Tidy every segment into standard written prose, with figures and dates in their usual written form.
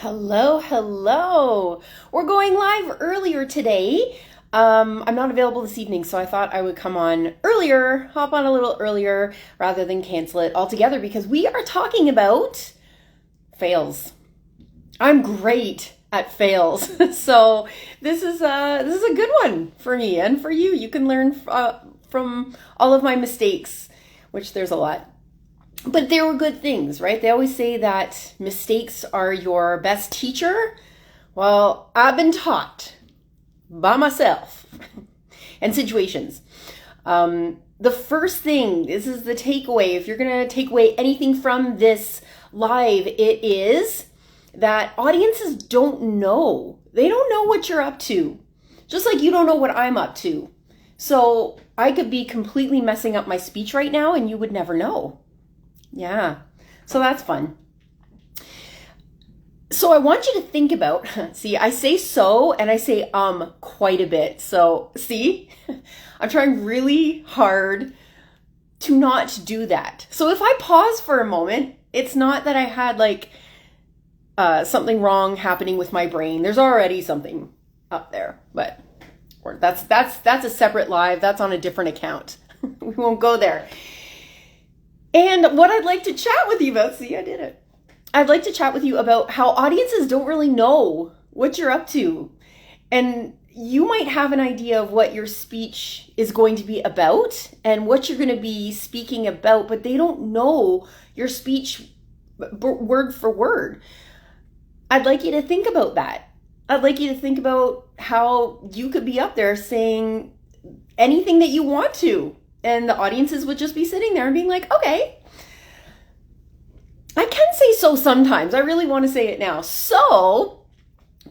Hello, hello. We're going live earlier today. I'm not available this evening, so I thought I would come on earlier, hop on a little earlier rather than cancel it altogether because we are talking about fails. I'm great at fails. So this is a good one for me and for you. You can learn from all of my mistakes, which there's a lot. But they were good things, right? They always say that mistakes are your best teacher. Well, I've been taught by myself and situations. The first thing, this is the takeaway. If you're going to take away anything from this live, it is that audiences don't know. They don't know what you're up to. Just like you don't know what I'm up to. So I could be completely messing up my speech right now and you would never know. Yeah, so that's fun. So I want you to think about, see, I say so and I say quite a bit. So see, I'm trying really hard to not do that. So if I pause for a moment, it's not that I had like something wrong happening with my brain. There's already something up there, but that's a separate live. That's on a different account. We won't go there. And what I'd like to chat with you about, see, I did it. I'd like to chat with you about how audiences don't really know what you're up to. And you might have an idea of what your speech is going to be about and what you're going to be speaking about, but they don't know your speech word for word. I'd like you to think about that. I'd like you to think about how you could be up there saying anything that you want to. And the audiences would just be sitting there and being like, okay, I can say so sometimes. I really want to say it now. So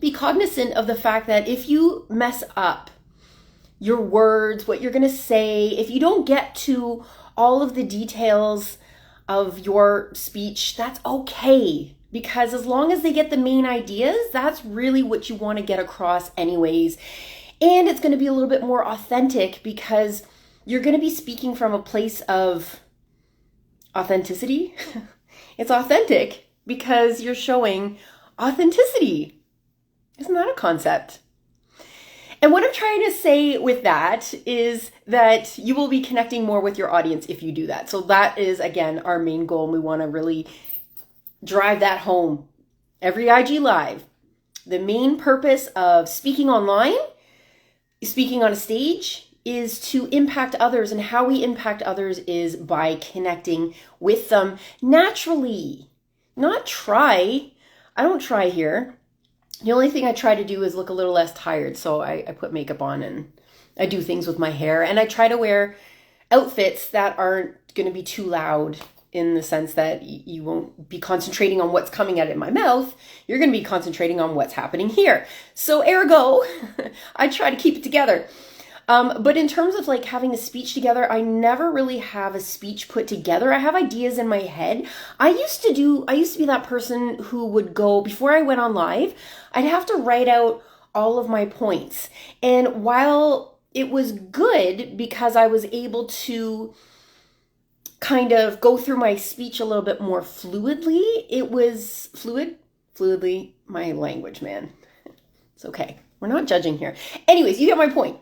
be cognizant of the fact that if you mess up your words, what you're going to say, if you don't get to all of the details of your speech, that's okay. Because as long as they get the main ideas, that's really what you want to get across anyways. And it's going to be a little bit more authentic because you're going to be speaking from a place of authenticity. It's authentic because you're showing authenticity. Isn't that a concept? And what I'm trying to say with that is that you will be connecting more with your audience if you do that. So that is, again, our main goal. And we want to really drive that home. Every IG Live, the main purpose of speaking online, speaking on a stage, is to impact others, and how we impact others is by connecting with them naturally. Not try. I don't try here. The only thing I try to do is look a little less tired, so I put makeup on and I do things with my hair, and I try to wear outfits that aren't going to be too loud in the sense that you won't be concentrating on what's coming out of my mouth. You're going to be concentrating on what's happening here. So ergo, I try to keep it together. But in terms of like having a speech together, I never really have a speech put together. I have ideas in my head. I used to be that person who would go, before I went on live, I'd have to write out all of my points. And while it was good because I was able to kind of go through my speech a little bit more fluidly, it was fluidly, my language, man. It's okay. We're not judging here. Anyways, you get my point.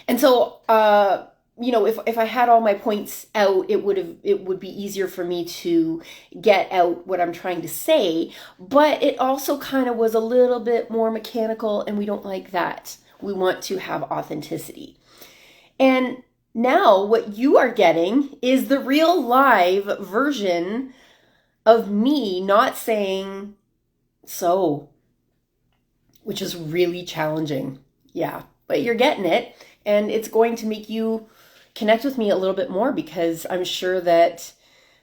And so, if I had all my points out, it would be easier for me to get out what I'm trying to say. But it also kind of was a little bit more mechanical, and we don't like that. We want to have authenticity. And now what you are getting is the real live version of me not saying so, which is really challenging. Yeah, but you're getting it. And it's going to make you connect with me a little bit more because I'm sure that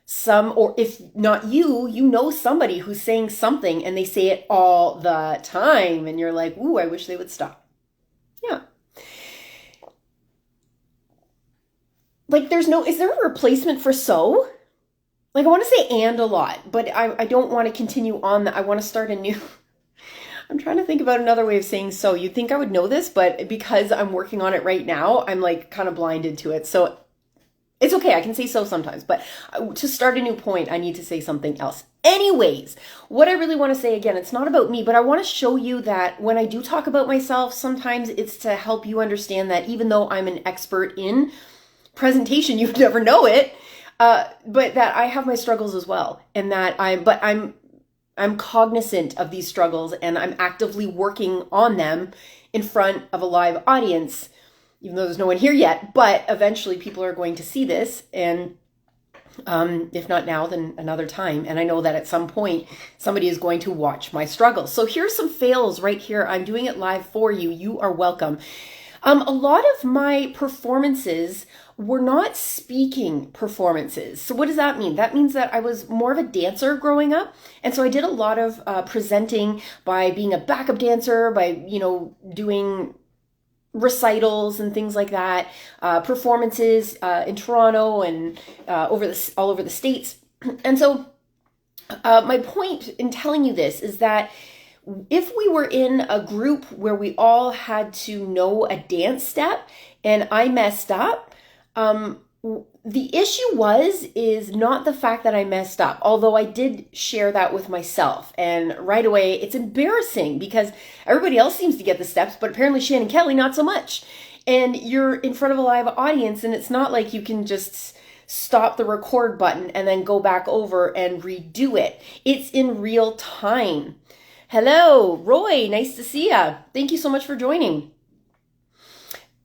some, or if not you, you know somebody who's saying something and they say it all the time and you're like, ooh, I wish they would stop. Yeah. Like is there a replacement for so? Like I want to say and a lot, but I don't want to continue on that. I want to start a new... I'm trying to think about another way of saying so. You'd think I would know this, but because I'm working on it right now, I'm like kind of blinded to it. So It's okay, I can say so sometimes, but to start a new point, I need to say something else. Anyways, what I really want to say again, it's not about me, but I want to show you that when I do talk about myself, sometimes it's to help you understand that even though I'm an expert in presentation, you'd never know it, but that I have my struggles as well, and that I'm cognizant of these struggles, and I'm actively working on them in front of a live audience, even though there's no one here yet, but eventually people are going to see this, and if not now, then another time. And I know that at some point, somebody is going to watch my struggles. So here's some fails right here. I'm doing it live for you. You are welcome. A lot of my performances were not speaking performances. So what does that mean? That means that I was more of a dancer growing up. And so I did a lot of presenting by being a backup dancer, by, doing recitals and things like that, performances in Toronto and all over the States. And so my point in telling you this is that if we were in a group where we all had to know a dance step and I messed up, the issue is not the fact that I messed up, although I did share that with myself. And right away, it's embarrassing because everybody else seems to get the steps, but apparently Shannon Kelly, not so much. And you're in front of a live audience, and it's not like you can just stop the record button and then go back over and redo it. It's in real time. Hello, Roy, nice to see ya. Thank you so much for joining.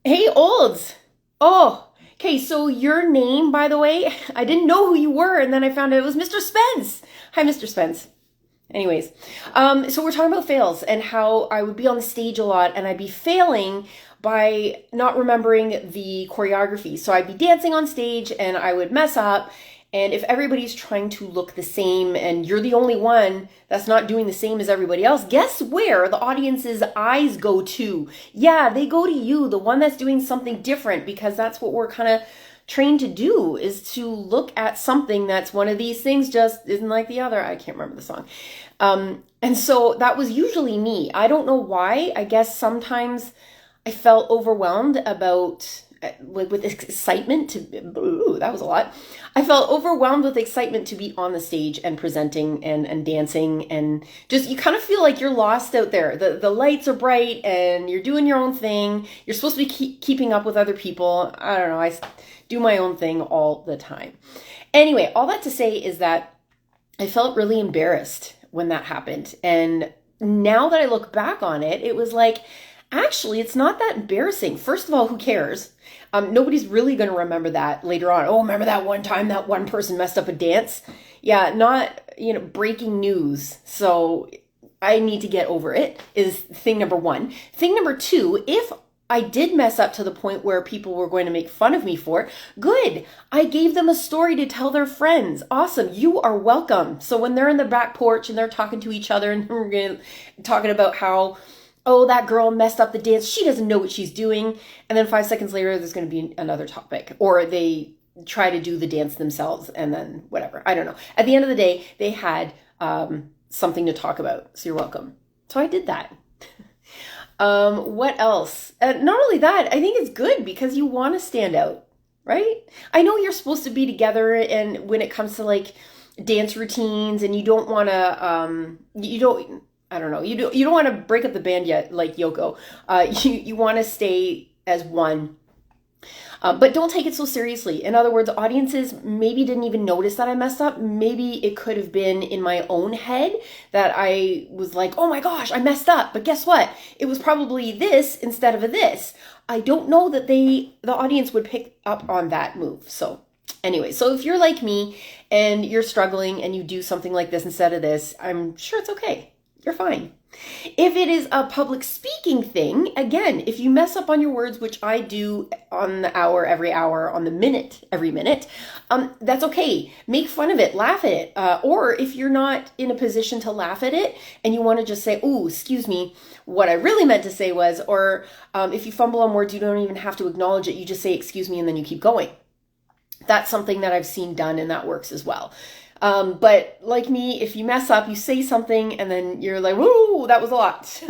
Hey, Olds. Oh, okay, so your name, by the way, I didn't know who you were, and then I found out it was Mr. Spence. Hi, Mr. Spence. Anyways, so we're talking about fails and how I would be on the stage a lot, and I'd be failing by not remembering the choreography. So I'd be dancing on stage, and I would mess up, and if everybody's trying to look the same, and you're the only one that's not doing the same as everybody else, guess where the audience's eyes go to? Yeah, they go to you, the one that's doing something different, because that's what we're kind of trained to do, is to look at something that's one of these things just isn't like the other. I can't remember the song. And so that was usually me. I don't know why. I guess sometimes I felt overwhelmed about with excitement to, ooh, that was a lot. I felt overwhelmed with excitement to be on the stage and presenting and dancing, and just, you kind of feel like you're lost out there. The lights are bright and you're doing your own thing. You're supposed to be keeping up with other people. I don't know. I do my own thing all the time. Anyway, all that to say is that I felt really embarrassed when that happened. And now that I look back on it, it was like, actually, it's not that embarrassing. First of all, who cares? Nobody's really going to remember that later on. Oh, remember that one time that one person messed up a dance? Yeah, not, breaking news. So I need to get over it is thing number one. Thing number two, if I did mess up to the point where people were going to make fun of me for it, good. I gave them a story to tell their friends. Awesome. You are welcome. So when they're in the back porch and they're talking to each other and we're talking about how, oh, that girl messed up the dance, she doesn't know what she's doing. And then 5 seconds later, there's going to be another topic. Or they try to do the dance themselves and then whatever. I don't know. At the end of the day, they had something to talk about. So you're welcome. So I did that. What else? Not only that, I think it's good because you want to stand out, right? I know you're supposed to be together, and when it comes to like dance routines, and you don't want to, you don't want to break up the band yet, like Yoko. You want to stay as one. But don't take it so seriously. In other words, audiences maybe didn't even notice that I messed up. Maybe it could have been in my own head that I was like, oh my gosh, I messed up. But guess what? It was probably this instead of a this. I don't know that the audience would pick up on that move. So anyway, so if you're like me and you're struggling and you do something like this instead of this, I'm sure it's okay. You're fine. If it is a public speaking thing, again, if you mess up on your words, which I do on the hour, every hour, on the minute, every minute, that's okay. Make fun of it, laugh at it. Or if you're not in a position to laugh at it and you want to just say, oh, excuse me, what I really meant to say was, or if you fumble on words, you don't even have to acknowledge it. You just say, excuse me, and then you keep going. That's something that I've seen done, and that works as well. But like me, if you mess up, you say something and then you're like, whoa, that was a lot.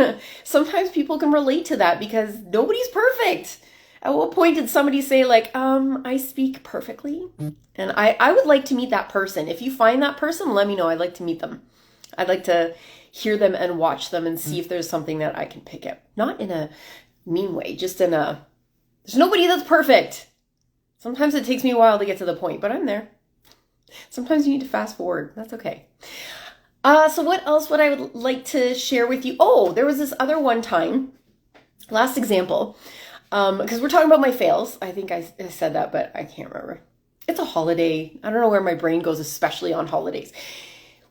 Sometimes people can relate to that because nobody's perfect. At what point did somebody say like, I speak perfectly? And I would like to meet that person. If you find that person, let me know. I'd like to meet them. I'd like to hear them and watch them and see if there's something that I can pick up. Not in a mean way, just in a, there's nobody that's perfect. Sometimes it takes me a while to get to the point, but I'm there. Sometimes you need to fast forward. That's okay. So what else would I would like to share with you? Oh, there was this other one time, last example, because we're talking about my fails. I think I said that, but I can't remember. It's a holiday. I don't know where my brain goes, especially on holidays.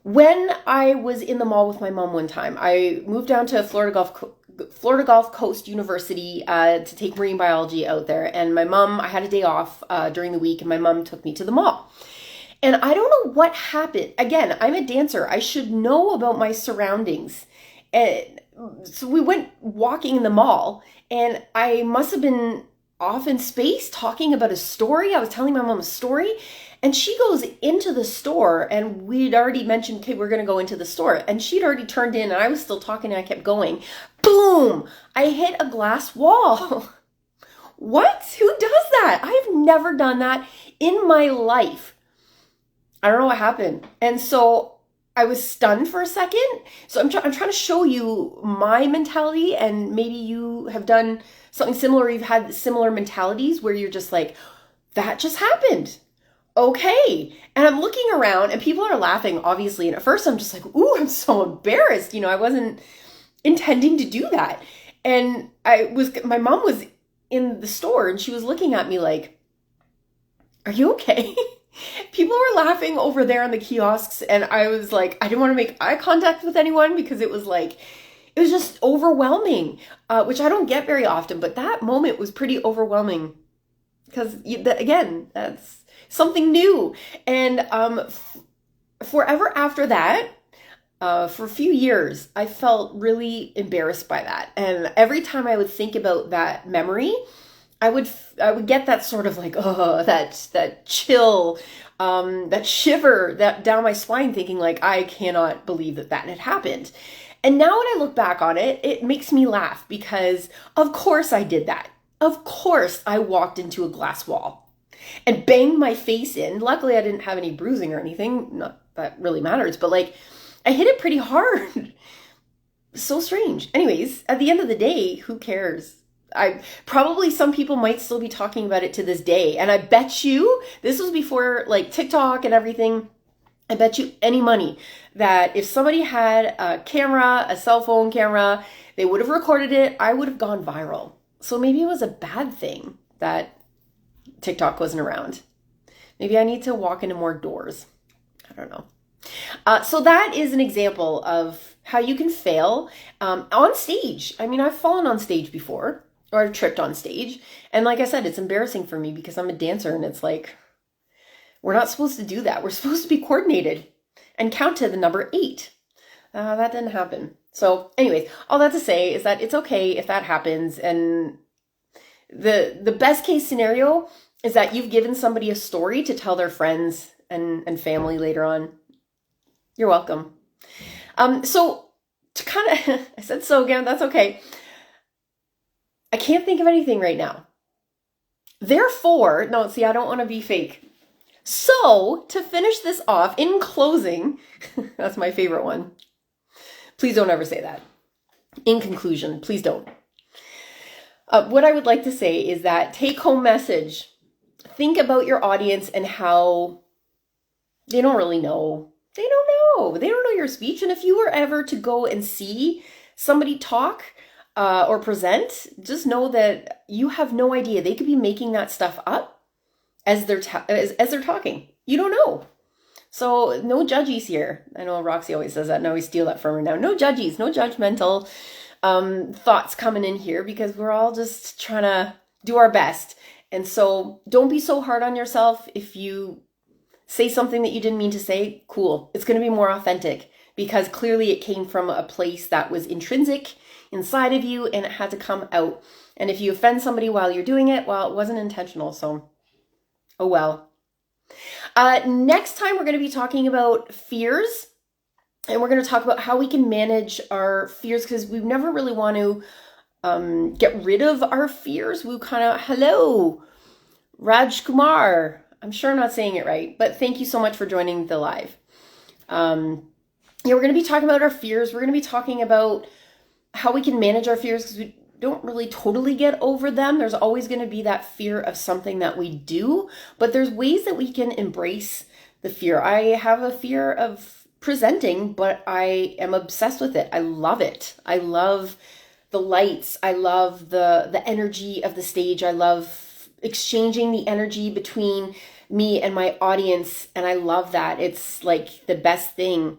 When I was in the mall with my mom one time, I moved down to Florida Gulf Coast University to take marine biology out there. And my mom, I had a day off during the week, and my mom took me to the mall. And I don't know what happened. Again, I'm a dancer. I should know about my surroundings. And so we went walking in the mall, and I must have been off in space talking about a story. I was telling my mom a story, and she goes into the store, and we'd already mentioned, okay, we're going to go into the store. And she'd already turned in, and I was still talking, and I kept going. Boom! I hit a glass wall. What? Who does that? I've never done that in my life. I don't know what happened. And so I was stunned for a second. So I'm trying to show you my mentality, and maybe you have done something similar. You've had similar mentalities where you're just like, that just happened. Okay. And I'm looking around and people are laughing, obviously. And at first I'm just like, ooh, I'm so embarrassed. I wasn't intending to do that. And my mom was in the store, and she was looking at me like, are you okay? People were laughing over there on the kiosks, and I was like, I didn't want to make eye contact with anyone because it was just overwhelming, which I don't get very often, but that moment was pretty overwhelming because, again, that's something new. And forever after that, for a few years, I felt really embarrassed by that. And every time I would think about that memory, I would get that sort of like, oh, that chill, that shiver that down my spine, thinking like, I cannot believe that had happened. And now when I look back on it, it makes me laugh because of course I did that. Of course I walked into a glass wall and banged my face in. Luckily I didn't have any bruising or anything. Not that really matters, but like I hit it pretty hard. So strange. Anyways, at the end of the day, who cares? Some people might still be talking about it to this day. And I bet you, this was before like TikTok and everything. I bet you any money that if somebody had a camera, a cell phone camera, they would have recorded it. I would have gone viral. So maybe it was a bad thing that TikTok wasn't around. Maybe I need to walk into more doors. I don't know. So that is an example of how you can fail on stage. I mean, I've fallen on stage before, or I've tripped on stage. And like I said, it's embarrassing for me because I'm a dancer, and it's like, we're not supposed to do that. We're supposed to be coordinated and count to the number 8. That didn't happen. So anyways, all that to say is that it's okay if that happens. And the best case scenario is that you've given somebody a story to tell their friends and family later on. You're welcome. So to kind of, I said so again, that's okay. I can't think of anything right now. Therefore, no, see, I don't want to be fake. So to finish this off, in closing, that's my favorite one. Please don't ever say that. In conclusion, please don't. What I would like to say is that take-home message. Think about your audience and how they don't really know. They don't know. They don't know your speech. And if you were ever to go and see somebody talk or present, just know that you have no idea. They could be making that stuff up as they're talking. You don't know. So no judgies here. I know Roxy always says that, and I always steal that from her now. No judgies, no judgmental thoughts coming in here, because we're all just trying to do our best. And so don't be so hard on yourself. If you say something that you didn't mean to say, cool. It's going to be more authentic, because clearly it came from a place that was intrinsic inside of you and it had to come out. And if you offend somebody while you're doing it, well, it wasn't intentional. So, oh well. Next time we're going to be talking about fears, and we're going to talk about how we can manage our fears, because we never really want to get rid of our fears. We kind of, hello, Raj Kumar. I'm sure I'm not saying it right, but thank you so much for joining the live. Yeah, we're going to be talking about our fears. We're going to be talking about how we can manage our fears because we don't really totally get over them. There's always going to be that fear of something that we do, but there's ways that we can embrace the fear. I have a fear of presenting, but I am obsessed with it. I love it. I love the lights. I love the energy of the stage. I love exchanging the energy between me and my audience, and I love that. It's like the best thing.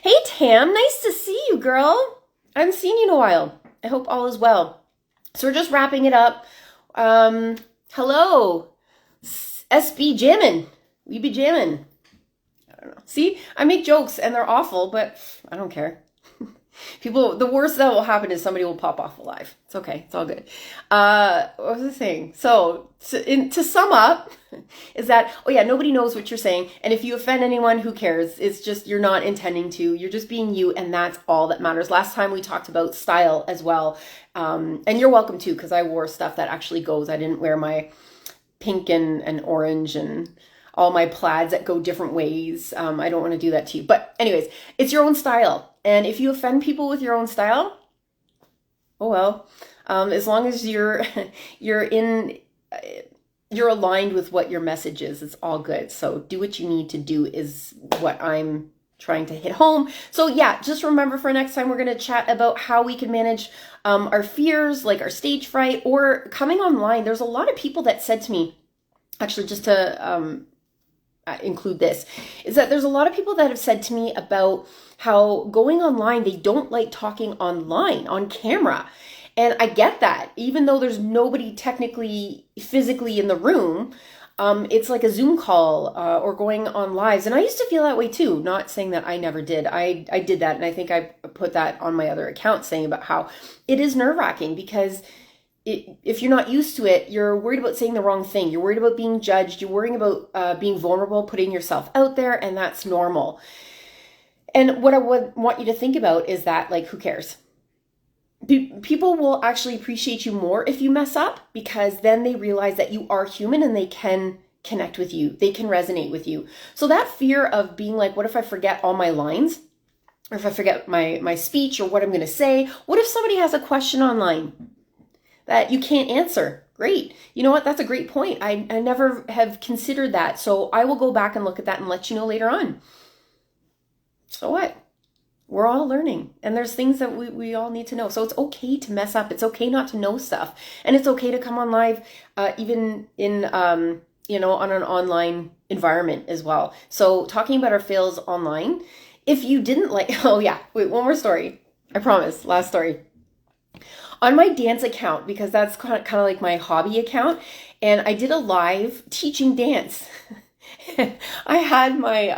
Hey Tam, nice to see you, girl. I haven't seen you in a while. I hope all is well. So we're just wrapping it up. Hello, SB Jammin'. We be jammin'. I don't know. See, I make jokes and they're awful, but I don't care. People, the worst that will happen is somebody will pop off alive. It's okay. It's all good. What was I saying? So to sum up is that, oh yeah, nobody knows what you're saying. And if you offend anyone, who cares? It's just, you're not intending to, you're just being you. And that's all that matters. Last time we talked about style as well. And you're welcome to, because I wore stuff that actually goes. I didn't wear my pink and orange and all my plaids that go different ways. I don't want to do that to you. But anyways, it's your own style. And if you offend people with your own style, oh well. As long as you're aligned with what your message is, it's all good. So do what you need to do is what I'm trying to hit home. So yeah, just remember for next time, we're going to chat about how we can manage our fears, like our stage fright or coming online. There's a lot of people that said to me, actually, just to include this, is that there's a lot of people that have said to me about how going online, they don't like talking online on camera. And I get that, even though there's nobody technically physically in the room, it's like a Zoom call or going on lives. And I used to feel that way too, not saying that I never did. I did that. And I think I put that on my other account saying about how it is nerve-wracking because if you're not used to it, you're worried about saying the wrong thing. You're worried about being judged. You're worrying about being vulnerable, putting yourself out there, and that's normal. And what I would want you to think about is that, like, who cares? People will actually appreciate you more if you mess up because then they realize that you are human and they can connect with you. They can resonate with you. So that fear of being like, what if I forget all my lines? Or if I forget my speech or what I'm going to say? What if somebody has a question online that you can't answer? Great. You know what? That's a great point. I never have considered that. So I will go back and look at that and let you know later on. So what? We're all learning. And there's things that we all need to know. So it's okay to mess up. It's okay not to know stuff. And it's okay to come on live, even in, on an online environment as well. So talking about our fails online, if you didn't like, oh yeah, wait, one more story. I promise, last story. On my dance account, because that's kind of like my hobby account, and I did a live teaching dance. I had my,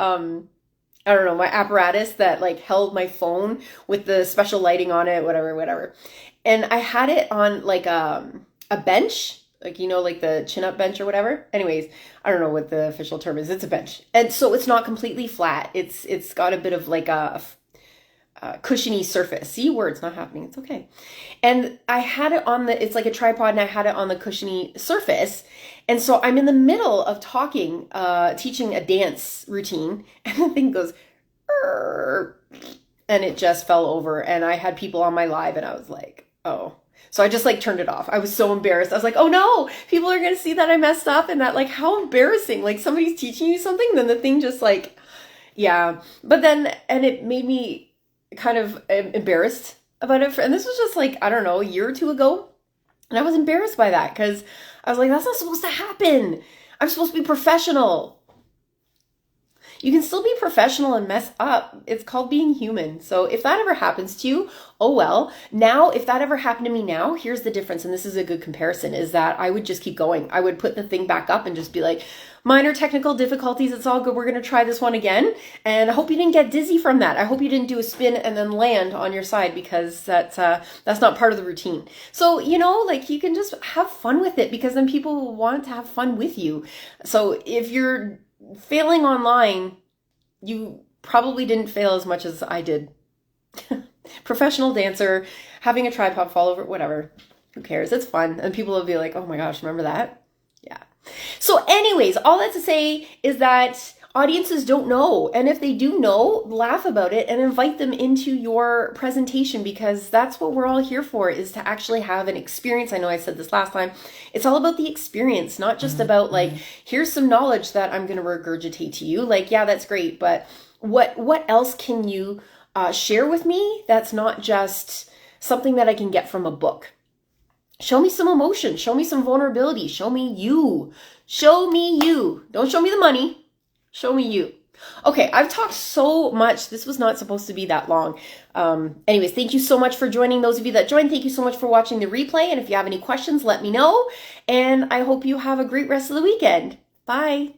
my apparatus that like held my phone with the special lighting on it, whatever. And I had it on like a bench, like, like the chin up bench or whatever. Anyways, I don't know what the official term is. It's a bench. And so it's not completely flat. It's got a bit of like a cushiony surface. See, words not happening. It's okay. And I had it on it's like a tripod and I had it on the cushiony surface. And so I'm in the middle of talking, teaching a dance routine and the thing goes, and it just fell over. And I had people on my live and I was like, oh. So I just like turned it off. I was so embarrassed. I was like, oh no, people are going to see that I messed up and that, like, how embarrassing. Like somebody's teaching you something. Then the thing just like, yeah. But then, and it made me kind of embarrassed about it. And this was just like, I don't know, a year or two ago. And I was embarrassed by that because I was like, that's not supposed to happen. I'm supposed to be professional. You can still be professional and mess up. It's called being human. So if that ever happens to you, oh well. Now, if that ever happened to me now, here's the difference. And this is a good comparison, is that I would just keep going. I would put the thing back up and just be like, minor technical difficulties. It's all good. We're going to try this one again. And I hope you didn't get dizzy from that. I hope you didn't do a spin and then land on your side because that's not part of the routine. So, like you can just have fun with it because then people will want to have fun with you. So if you're failing online, you probably didn't fail as much as I did. professional dancer, having a tripod fall over, whatever. Who cares? It's fun. And people will be like, oh my gosh, remember that? Yeah. So anyways, all that to say is that audiences don't know. And if they do know, laugh about it and invite them into your presentation, because that's what we're all here for, is to actually have an experience. I know I said this last time. It's all about the experience, not just about like, here's some knowledge that I'm going to regurgitate to you. Like, yeah, that's great. But what else can you share with me that's not just something that I can get from a book? Show me some emotion. Show me some vulnerability. Show me you. Show me you. Don't show me the money. Show me you. Okay, I've talked so much. This was not supposed to be that long. Anyways, thank you so much for joining. Those of you that joined, thank you so much for watching the replay. And if you have any questions, let me know. And I hope you have a great rest of the weekend. Bye.